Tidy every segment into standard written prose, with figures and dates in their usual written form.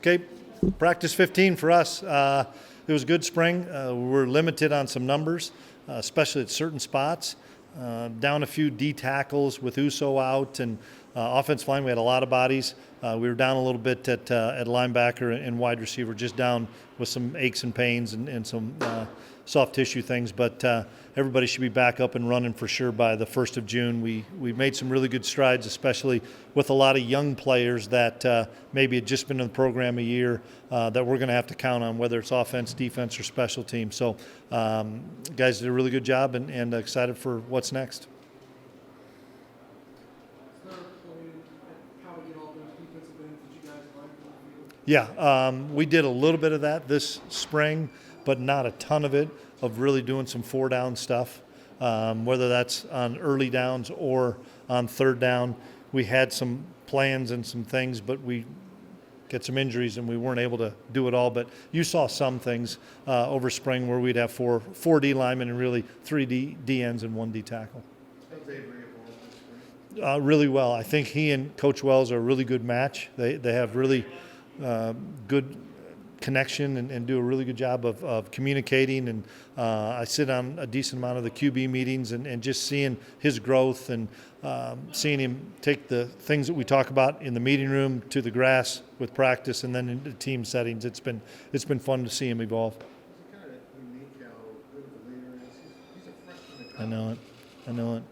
Okay, practice 15 for us. It was a good spring. We were limited on some numbers, especially at certain spots. Down a few D tackles with Uso out, and offensive line, we had a lot of bodies. We were down a little bit at linebacker and wide receiver, just down with some aches and pains and some soft tissue things. But everybody should be back up and running for sure by the 1st of June. We made some really good strides, especially with a lot of young players that maybe had just been in the program a year that we're going to have to count on, whether it's offense, defense, or special teams. So guys did a really good job and excited for what's next. Yeah, we did a little bit of that this spring, but not a ton of it, of really doing some 4-down stuff, whether that's on early downs or on 3rd down. We had some plans and some things, but we get some injuries and we weren't able to do it all. But you saw some things over spring where we'd have four D linemen and really 3 D ends and 1 D tackle. Really well. I think he and Coach Wells are a really good match. They have really good connection and do a really good job of communicating. And I sit on a decent amount of the QB meetings and just seeing his growth and seeing him take the things that we talk about in the meeting room to the grass with practice and then into team settings. It's been fun to see him evolve. I know it.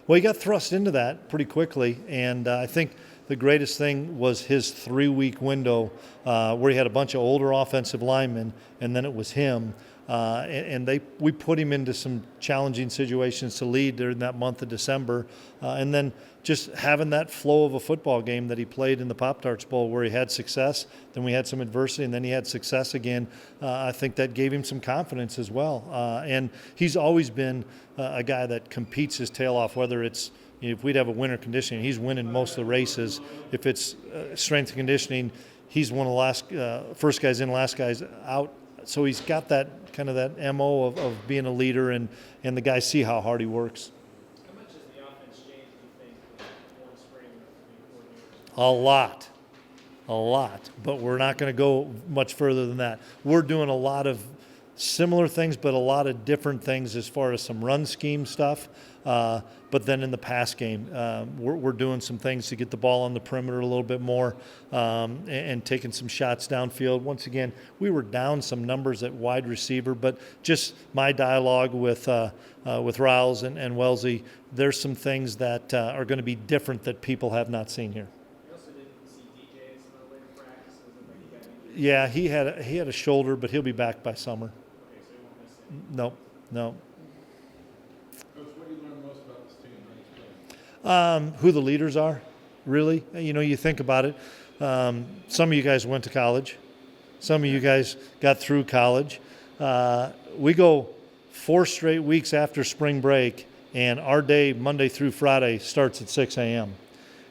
Well, he got thrust into that pretty quickly, and I think the greatest thing was his 3-week window where he had a bunch of older offensive linemen, and then it was him. We put him into some challenging situations to lead during that month of December. And then just having that flow of a football game that he played in the Pop-Tarts Bowl where he had success, then we had some adversity, and then he had success again. I think that gave him some confidence as well. And he's always been a guy that competes his tail off, whether it's if we'd have a winter conditioning, he's winning most of the races. If it's strength and conditioning, he's one of the last first guys in, last guys out. So he's got that kind of that MO of being a leader, and the guys see how hard he works. How much has the offense changed, do you think, with one spring or 3 A lot. But we're not going to go much further than that. We're doing a lot of similar things, but a lot of different things as far as some run scheme stuff. But then in the pass game, we're doing some things to get the ball on the perimeter a little bit more and taking some shots downfield. Once again, we were down some numbers at wide receiver, but just my dialogue with Riles and Wellesley, there's some things that are going to be different that people have not seen here. You also didn't see DJs in the later practices. Yeah, he had a shoulder, but he'll be back by summer. Okay, so you won't miss it. No. Coach, what do you learn most about this team? Who the leaders are, really. You think about it. Some of you guys went to college. Some of you guys got through college. We go 4 straight weeks after spring break, and our day, Monday through Friday, starts at 6 a.m.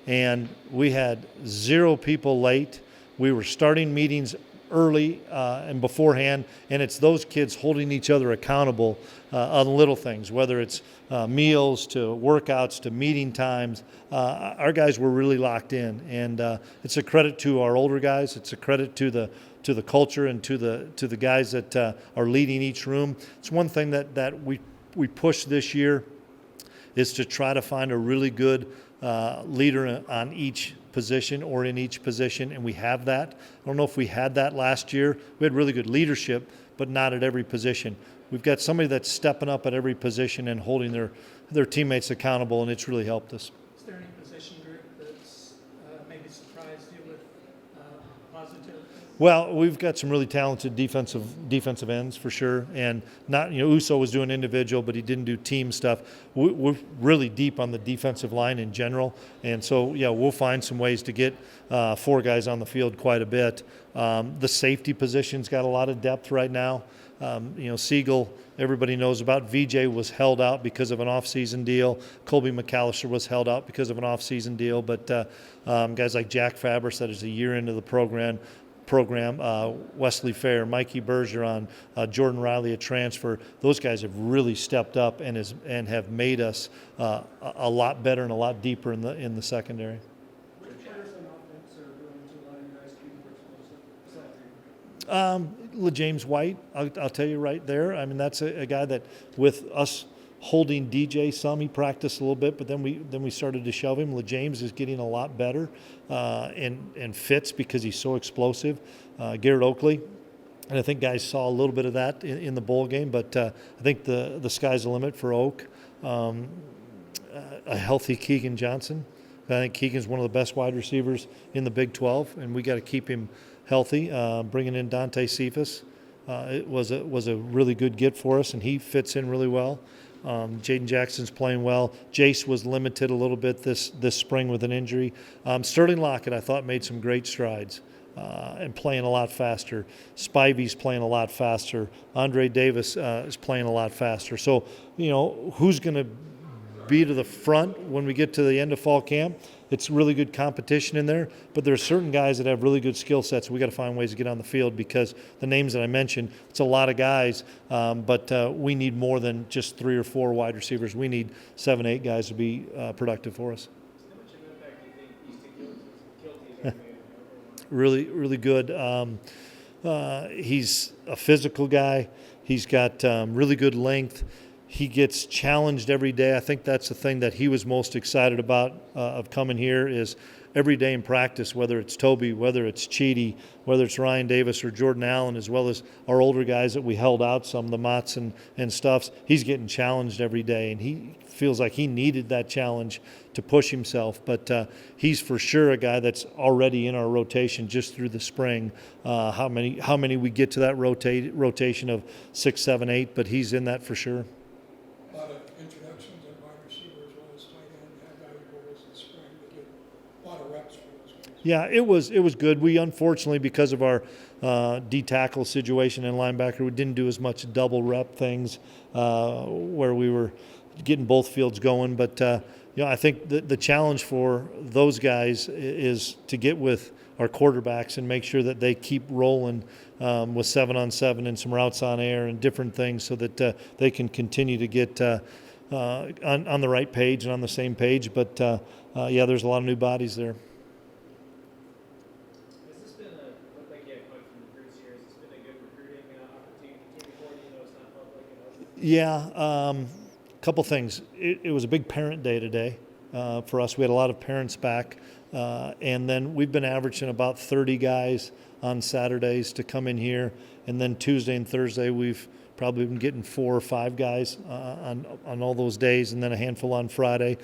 And we had 0 people late. We were starting meetings early and beforehand, and it's those kids holding each other accountable on little things, whether it's meals to workouts to meeting times. Our guys were really locked in, and it's a credit to our older guys. It's a credit to the culture and to the guys that are leading each room. It's one thing that we push this year is to try to find a really good leader on each position or in each position, and we have that. I don't know if we had that last year. We had really good leadership, but not at every position. We've got somebody that's stepping up at every position and holding their teammates accountable, and it's really helped us. Is there any position group that's maybe surprised you with positive? Well, we've got some really talented defensive ends for sure, and not Uso was doing individual, but he didn't do team stuff. We're really deep on the defensive line in general, and so yeah, we'll find some ways to get 4 guys on the field quite a bit. The safety position's got a lot of depth right now. Siegel, everybody knows about. VJ was held out because of an off-season deal. Colby McAllister was held out because of an off-season deal, but guys like Jack Fabris, that is a year into the program, Wesley Fair, Mikey Bergeron, Jordan Riley, a transfer. Those guys have really stepped up and have made us a lot better and a lot deeper in the secondary. Which players on offense are willing to allow you guys to keep the first close up? James White, I'll tell you right there. I mean, that's a guy that, with us holding DJ some, he practiced a little bit, but then we started to shove him. James is getting a lot better and fits because he's so explosive. Garrett Oakley, and I think guys saw a little bit of that in the bowl game, but I think the sky's the limit for Oak. A healthy Keegan Johnson. I think Keegan's one of the best wide receivers in the Big 12, and we got to keep him healthy. Bringing in Dante Cephas, it was a really good get for us, and he fits in really well. Jaden Jackson's playing well. Jace was limited a little bit this spring with an injury. Sterling Lockett, I thought, made some great strides and playing a lot faster. Spivey's playing a lot faster. Andre Davis is playing a lot faster. So, who's going to be to the front when we get to the end of fall camp? It's really good competition in there, but there are certain guys that have really good skill sets. We got to find ways to get on the field because the names that I mentioned, it's a lot of guys, but we need more than just 3 or 4 wide receivers. We need 7, 8 guys to be productive for us. How much of an impact do you think Easton Kilties are made? Really, really good. He's a physical guy. He's got really good length. He gets challenged every day. I think that's the thing that he was most excited about of coming here is every day in practice, whether it's Toby, whether it's Cheedy, whether it's Ryan Davis or Jordan Allen, as well as our older guys that we held out some, the Motts and Stuffs. He's getting challenged every day, and he feels like he needed that challenge to push himself. But he's for sure a guy that's already in our rotation just through the spring. How many we get to that rotation of 6, 7, 8, but he's in that for sure. A lot of introductions at wide receiver as well as tight end. How valuable was the spring to get a lot of reps for those guys? Yeah, it was good. We unfortunately, because of our D tackle situation and linebacker, we didn't do as much double rep things where we were getting both fields going. But I think the challenge for those guys is to get with our quarterbacks and make sure that they keep rolling with 7-on-7 and some routes on air and different things so that they can continue to get on the right page and on the same page. But, there's a lot of new bodies there. Has this been looked like you had quite a few recruits here. Has this been a good recruiting opportunity for you? It's not public and open. Yeah, couple things. It was a big parent day today for us. We had a lot of parents back. And then we've been averaging about 30 guys on Saturdays to come in here. And then Tuesday and Thursday, we've probably been getting 4 or 5 guys on all those days, and then a handful on Friday.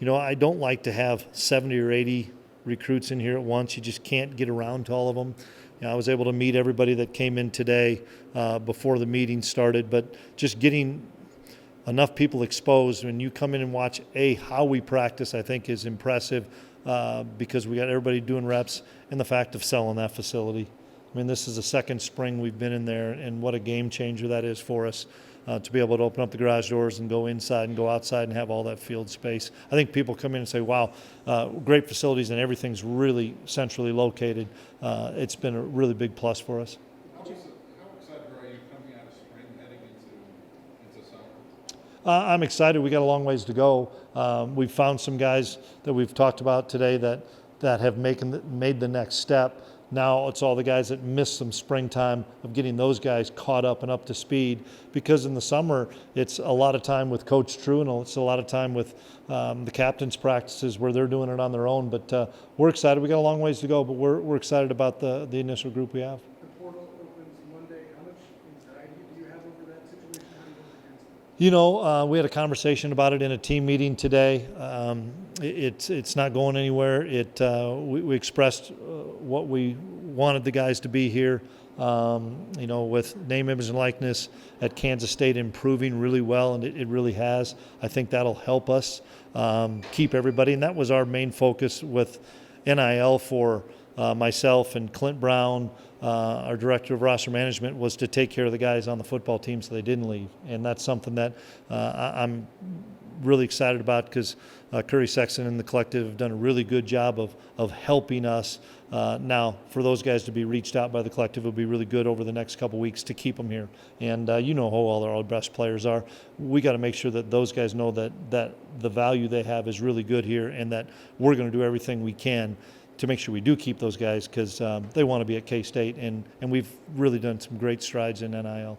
I don't like to have 70 or 80 recruits in here at once. You just can't get around to all of them. I was able to meet everybody that came in today before the meeting started, but just getting enough people exposed when you come in and watch how we practice, I think is impressive. Because we got everybody doing reps and the fact of selling that facility. I mean, this is the second spring we've been in there, and what a game changer that is for us to be able to open up the garage doors and go inside and go outside and have all that field space. I think people come in and say, wow, great facilities and everything's really centrally located. It's been a really big plus for us. How excited are you coming out of spring heading into summer? I'm excited. We got a long ways to go. We've found some guys that we've talked about today that have made the next step. Now it's all the guys that missed some springtime of getting those guys caught up and up to speed, because in the summer it's a lot of time with Coach True and it's a lot of time with the captain's practices where they're doing it on their own. But we're excited. We got a long ways to go, but we're excited about the initial group we have. The portal opens Monday. How much anxiety do you have over that situation? How do you work against it? We had a conversation about it in a team meeting today. It's not going anywhere. We expressed what we wanted the guys to be here. With name, image, and likeness at Kansas State improving really well, and it really has. I think that'll help us keep everybody, and that was our main focus with NIL for myself and Clint Brown, our director of roster management, was to take care of the guys on the football team so they didn't leave. And that's something that I'm really excited about, because Curry Sexton and the collective have done a really good job of helping us. Now, for those guys to be reached out by the collective will be really good over the next couple weeks to keep them here. And who all our best players are. We got to make sure that those guys know that the value they have is really good here, and that we're going to do everything we can to make sure we do keep those guys because they want to be at K-State, and we've really done some great strides in NIL. At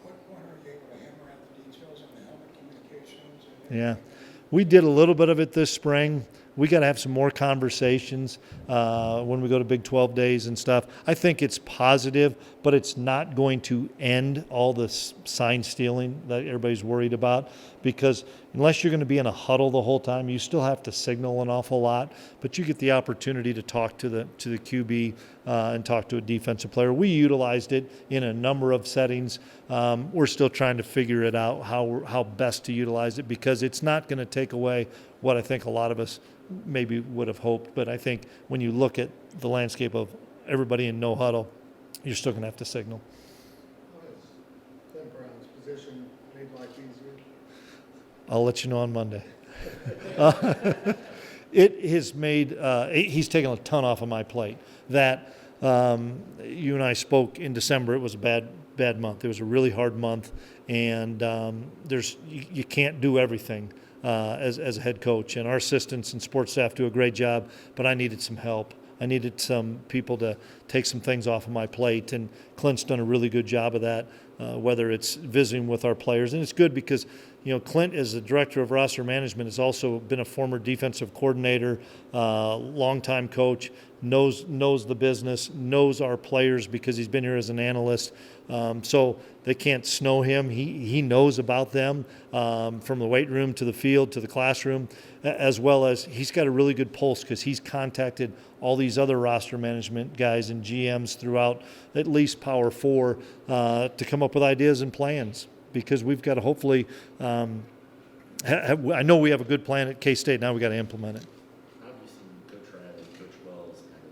what point are you able to hammer out the details on the helmet communications? Yeah, we did a little bit of it this spring. We got to have some more conversations when we go to Big 12 days and stuff. I think it's positive, but it's not going to end all the sign stealing that everybody's worried about, because unless you're going to be in a huddle the whole time, you still have to signal an awful lot. But you get the opportunity to talk to the QB and talk to a defensive player. We utilized it in a number of settings. We're still trying to figure it out how best to utilize it, because it's not going to take away what I think a lot of us maybe would have hoped. But I think when you look at the landscape of everybody in no huddle, you're still going to have to signal. How has Clint Brown's position made life easier? I'll let you know on Monday. It has made, he's taken a ton off of my plate. That you and I spoke in December, it was a bad month. It was a really hard month, and you can't do everything as a head coach. And our assistants and sports staff do a great job, but I needed some help. I needed some people to take some things off of my plate, and Clint's done a really good job of that, whether it's visiting with our players. And it's good because, Clint, as the director of roster management, has also been a former defensive coordinator, longtime coach, knows the business, knows our players because he's been here as an analyst. So they can't snow him. He knows about them from the weight room to the field to the classroom, as well as he's got a really good pulse because he's contacted all these other roster management guys and GMs throughout at least Power 4 to come up with ideas and plans, because we've got to hopefully I know we have a good plan at K-State. Now we got to implement it. How have you seen Coach Ryan and Coach Wells kind of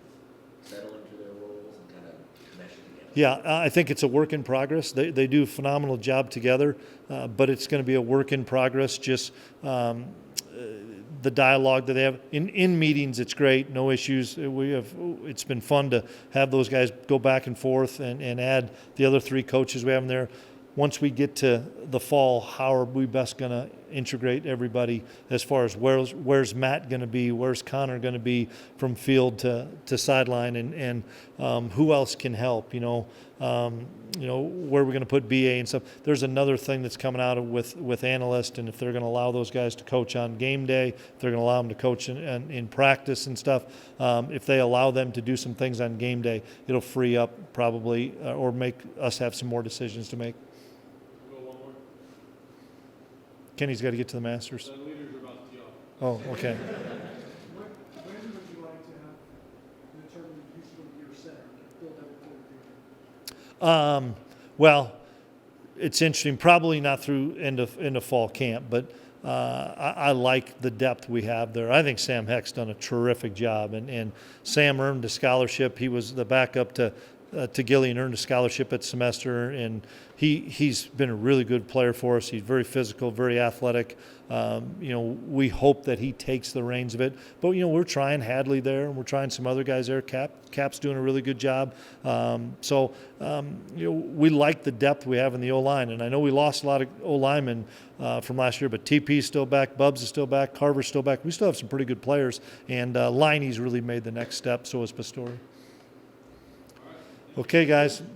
settle into their roles and kind of mesh together? Yeah, I think it's a work in progress. They do a phenomenal job together, but it's going to be a work in progress. Just the dialogue that they have in meetings, it's great, no issues. It's been fun to have those guys go back and forth and add the other 3 coaches we have in there. Once we get to the fall, how are we best going to integrate everybody as far as where's Matt going to be, where's Connor going to be from field to sideline, and who else can help, where we're going to put BA and stuff. There's another thing that's coming out with analysts, and if they're going to allow those guys to coach on game day, if they're going to allow them to coach in practice and stuff, if they allow them to do some things on game day, it'll free up probably or make us have some more decisions to make. Kenny's got to get to the Masters. The leaders are about to tee off. Oh, okay. When would you like to have determined who's going to be your center? Build that before Well, it's interesting. Probably not through end of fall camp, but I like the depth we have there. I think Sam Heck's done a terrific job, and Sam earned a scholarship. He was the backup to Gilly and earned a scholarship at semester, and he's been a really good player for us. He's very physical, very athletic. We hope that he takes the reins of it. But, we're trying Hadley there, and we're trying some other guys there. Cap's doing a really good job. We like the depth we have in the O-line. And I know we lost a lot of O-linemen from last year, but TP's still back, Bubs is still back, Carver's still back. We still have some pretty good players. And Liney's really made the next step, so has Pastore. Okay, guys.